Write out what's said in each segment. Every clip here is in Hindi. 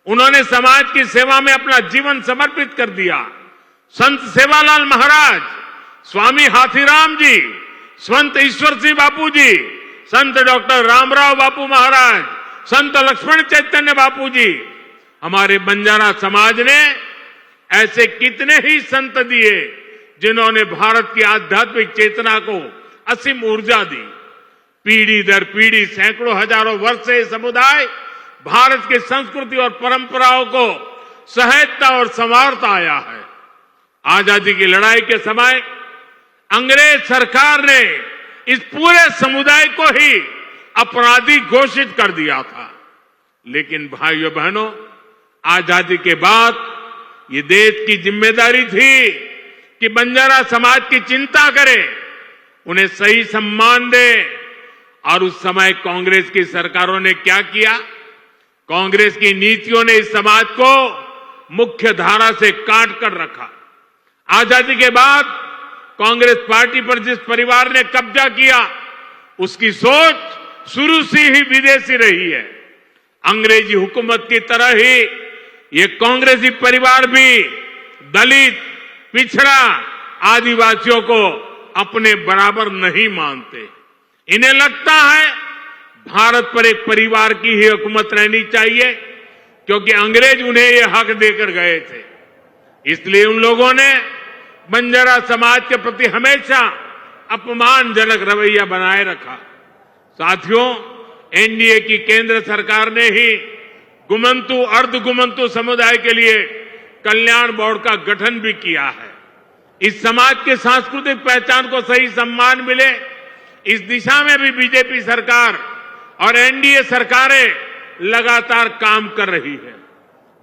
उन्होंने समाज की सेवा में अपना जीवन समर्पित कर दिया। संत सेवालाल महाराज, स्वामी हाथीराम जी, संत ईश्वर सिंह बापू जी, संत डॉक्टर रामराव बापू महाराज, संत लक्ष्मण चैतन्य बापू जी, हमारे बंजारा समाज ने ऐसे कितने ही संत दिए जिन्होंने भारत की आध्यात्मिक चेतना को असीम ऊर्जा दी। पीढ़ी दर पीढ़ी सैकड़ों हजारों वर्ष से समुदाय भारत की संस्कृति और परंपराओं को सहेजता और संवारता आया है। आजादी की लड़ाई के समय अंग्रेज सरकार ने इस पूरे समुदाय को ही अपराधी घोषित कर दिया था। लेकिन भाइयों बहनों, आजादी के बाद ये देश की जिम्मेदारी थी कि बंजारा समाज की चिंता करे, उन्हें सही सम्मान दे। और उस समय कांग्रेस की सरकारों ने क्या किया? कांग्रेस की नीतियों ने इस समाज को मुख्य धारा से काट कर रखा। आजादी के बाद कांग्रेस पार्टी पर जिस परिवार ने कब्जा किया, उसकी सोच शुरू से ही विदेशी रही है। अंग्रेजी हुकूमत की तरह ही ये कांग्रेसी परिवार भी दलित, पिछड़ा, आदिवासियों को अपने बराबर नहीं मानते। इन्हें लगता है भारत पर एक परिवार की ही हुकूमत रहनी चाहिए, क्योंकि अंग्रेज उन्हें ये हक देकर गए थे। इसलिए उन लोगों ने बंजारा समाज के प्रति हमेशा अपमानजनक रवैया बनाए रखा। साथियों, एनडीए की केंद्र सरकार ने ही गुमंतु, अर्धगुमंतु समुदाय के लिए कल्याण बोर्ड का गठन भी किया है। इस समाज की सांस्कृतिक पहचान को सही सम्मान मिले, इस दिशा में भी बीजेपी सरकार और एनडीए सरकारें लगातार काम कर रही है।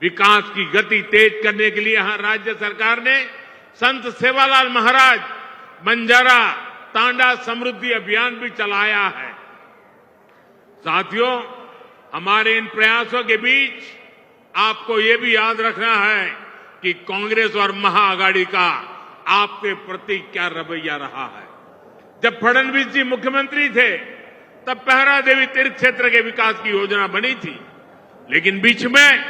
विकास की गति तेज करने के लिए यहां राज्य सरकार ने संत सेवालाल महाराज बंजारा तांडा समृद्धि अभियान भी चलाया है। साथियों, हमारे इन प्रयासों के बीच आपको ये भी याद रखना है कि कांग्रेस और महाआघाड़ी का आपके प्रति क्या रवैया रहा है। जब फडणवीस जी मुख्यमंत्री थे, तब पहरा देवी तीर्थ क्षेत्र के विकास की योजना बनी थी, लेकिन बीच में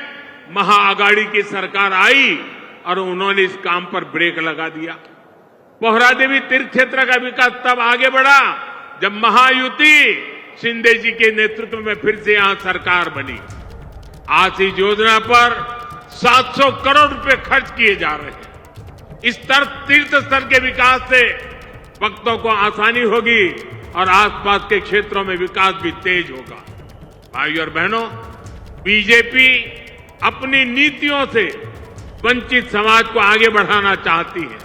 महाआघाड़ी की सरकार आई और उन्होंने इस काम पर ब्रेक लगा दिया। पोहरा देवी तीर्थ क्षेत्र का विकास तब आगे बढ़ा जब महायुति शिंदे जी के नेतृत्व में फिर से यहां सरकार बनी। आज इस योजना पर 700 करोड़ रुपए खर्च किए जा रहे हैं। इस तीर्थ स्थल के विकास से भक्तों को आसानी होगी और आसपास के क्षेत्रों में विकास भी तेज होगा। भाइयों और बहनों, बीजेपी अपनी नीतियों से वंचित समाज को आगे बढ़ाना चाहती है,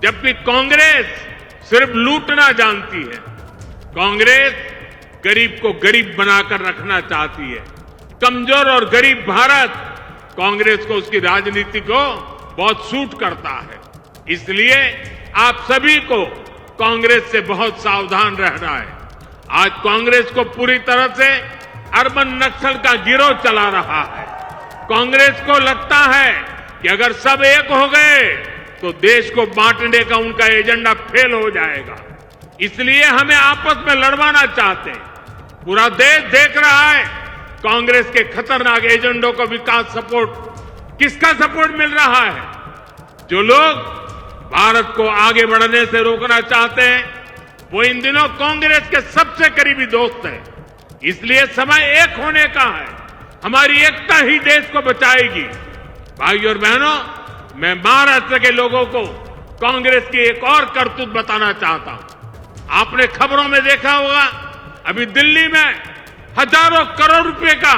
जबकि कांग्रेस सिर्फ लूटना जानती है। कांग्रेस गरीब को गरीब बनाकर रखना चाहती है। कमजोर और गरीब भारत कांग्रेस को, उसकी राजनीति को बहुत सूट करता है। इसलिए आप सभी को कांग्रेस से बहुत सावधान रहना है। आज कांग्रेस को पूरी तरह से अर्बन नक्सल का गिरोह चला रहा है। कांग्रेस को लगता है कि अगर सब एक हो गए तो देश को बांटने का उनका एजेंडा फेल हो जाएगा। इसलिए हमें आपस में लड़वाना चाहते हैं। पूरा देश देख रहा है कांग्रेस के खतरनाक एजेंडों को। विकास सपोर्ट, किसका सपोर्ट मिल रहा है? जो लोग भारत को आगे बढ़ने से रोकना चाहते हैं, वो इन दिनों कांग्रेस के सबसे करीबी दोस्त हैं। इसलिए समय एक होने का है। हमारी एकता ही देश को बचाएगी। भाइयों और बहनों, मैं महाराष्ट्र के लोगों को कांग्रेस की एक और करतूत बताना चाहता हूं। आपने खबरों में देखा होगा, अभी दिल्ली में हजारों करोड़ रुपए का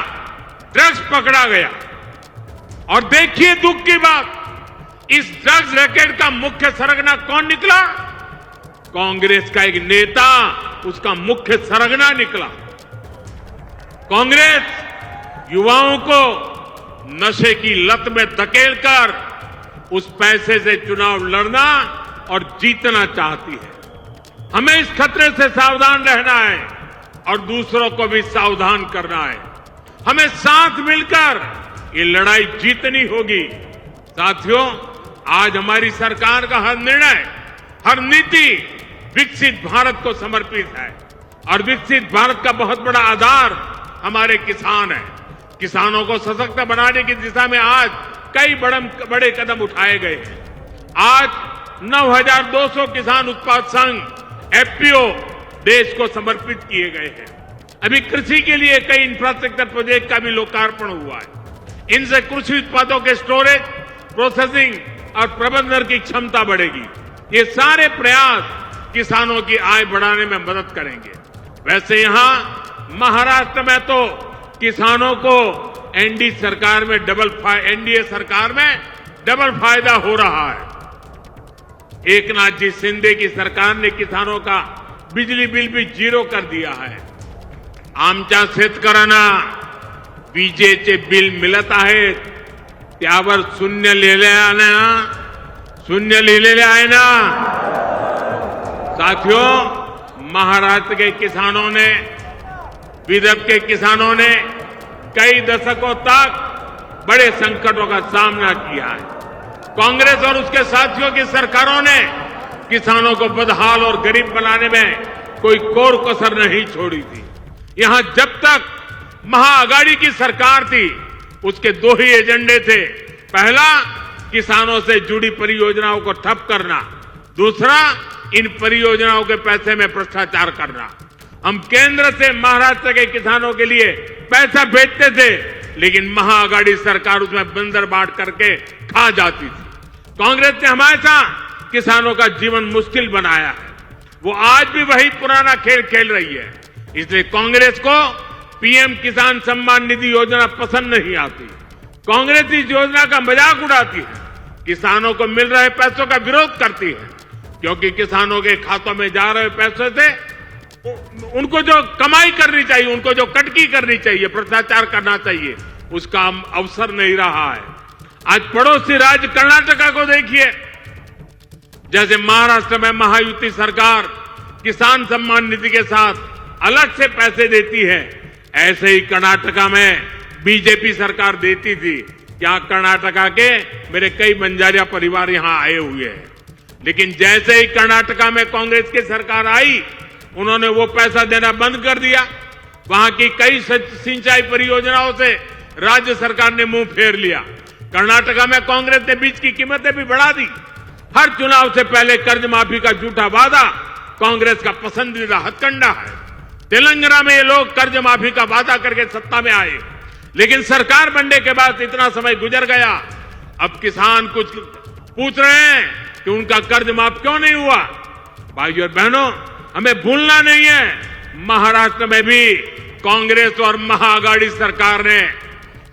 ड्रग्स पकड़ा गया। और देखिए दुख की बात, इस ड्रग्स रैकेट का मुख्य सरगना कौन निकला? कांग्रेस का एक नेता उसका मुख्य सरगना निकला। कांग्रेस युवाओं को नशे की लत में धकेलकर उस पैसे से चुनाव लड़ना और जीतना चाहती है। हमें इस खतरे से सावधान रहना है और दूसरों को भी सावधान करना है। हमें साथ मिलकर ये लड़ाई जीतनी होगी। साथियों, आज हमारी सरकार का हर निर्णय, हर नीति विकसित भारत को समर्पित है। और विकसित भारत का बहुत बड़ा आधार हमारे किसान हैं। किसानों को सशक्त बनाने की दिशा में आज कई बड़े कदम उठाए गए हैं। आज 9,200 किसान उत्पाद संघ एफपीओ देश को समर्पित किए गए हैं। अभी कृषि के लिए कई इंफ्रास्ट्रक्चर प्रोजेक्ट का भी लोकार्पण हुआ है। इनसे कृषि उत्पादों के स्टोरेज, प्रोसेसिंग और प्रबंधन की क्षमता बढ़ेगी। ये सारे प्रयास किसानों की आय बढ़ाने में मदद करेंगे। वैसे यहां महाराष्ट्र में तो किसानों को एनडीए सरकार में डबल फायदा हो रहा है। एकनाथ जी शिंदे की सरकार ने किसानों का बिजली बिल भी 0 कर दिया है। आमच्या शेतकऱ्यांना विजेचे बिल मिळत आहेत, त्यावर शून्य लिहिलेले आहे ना। साथियों, महाराष्ट्र के किसानों ने, विदर्भ के किसानों ने कई दशकों तक बड़े संकटों का सामना किया है। कांग्रेस और उसके साथियों की सरकारों ने किसानों को बदहाल और गरीब बनाने में कोई कोर कसर नहीं छोड़ी थी। यहां जब तक महाआघाड़ी की सरकार थी, उसके 2 ही एजेंडे थे। पहला, किसानों से जुड़ी परियोजनाओं को ठप करना। दूसरा, इन परियोजनाओं के पैसे में भ्रष्टाचार करना। हम केंद्र से महाराष्ट्र के किसानों के लिए पैसा भेजते थे, लेकिन महाआघाड़ी सरकार उसमें बंदर बांट करके खा जाती थी। कांग्रेस ने हमेशा किसानों का जीवन मुश्किल बनाया है। वो आज भी वही पुराना खेल खेल रही है। इसलिए कांग्रेस को पीएम किसान सम्मान निधि योजना पसंद नहीं आती। कांग्रेस इस योजना का मजाक उड़ाती है, किसानों को मिल रहे पैसों का विरोध करती है, क्योंकि किसानों के खातों में जा रहे पैसों से उनको जो कमाई करनी चाहिए, उनको जो कटकी करनी चाहिए, भ्रष्टाचार करना चाहिए, उसका अवसर नहीं रहा है। आज पड़ोसी राज्य कर्नाटका को देखिए, जैसे महाराष्ट्र में महायुति सरकार किसान सम्मान निधि के साथ अलग से पैसे देती है, ऐसे ही कर्नाटका में बीजेपी सरकार देती थी। यहाँ कर्नाटका के मेरे कई बंजारिया परिवार यहाँ आए हुए हैं, लेकिन जैसे ही कर्नाटका में कांग्रेस की सरकार आई, उन्होंने वो पैसा देना बंद कर दिया। वहां की कई सिंचाई परियोजनाओं से राज्य सरकार ने मुंह फेर लिया। कर्नाटका में कांग्रेस ने बीज की कीमतें भी बढ़ा दी। हर चुनाव से पहले कर्ज माफी का झूठा वादा कांग्रेस का पसंदीदा हथकंडा है। तेलंगाना में ये लोग कर्ज माफी का वादा करके सत्ता में आए, लेकिन सरकार बनने के बाद इतना समय गुजर गया, अब किसान कुछ पूछ रहे हैं कि उनका कर्ज माफ क्यों नहीं हुआ। भाइयों और बहनों, हमें भूलना नहीं है, महाराष्ट्र में भी कांग्रेस और महाआघाड़ी सरकार ने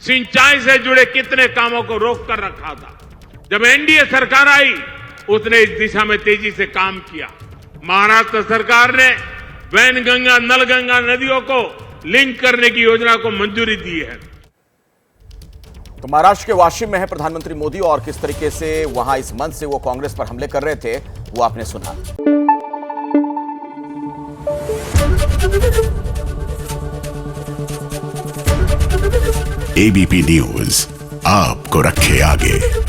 सिंचाई से जुड़े कितने कामों को रोक कर रखा था। जब एनडीए सरकार आई, उसने इस दिशा में तेजी से काम किया। महाराष्ट्र सरकार ने वैनगंगा, नलगंगा नदियों को लिंक करने की योजना को मंजूरी दी है। तो महाराष्ट्र के वाशिम में है प्रधानमंत्री मोदी, और किस तरीके से वहां इस मंच से वो कांग्रेस पर हमले कर रहे थे, वो आपने सुना। एबीपी न्यूज आपको रखे आगे।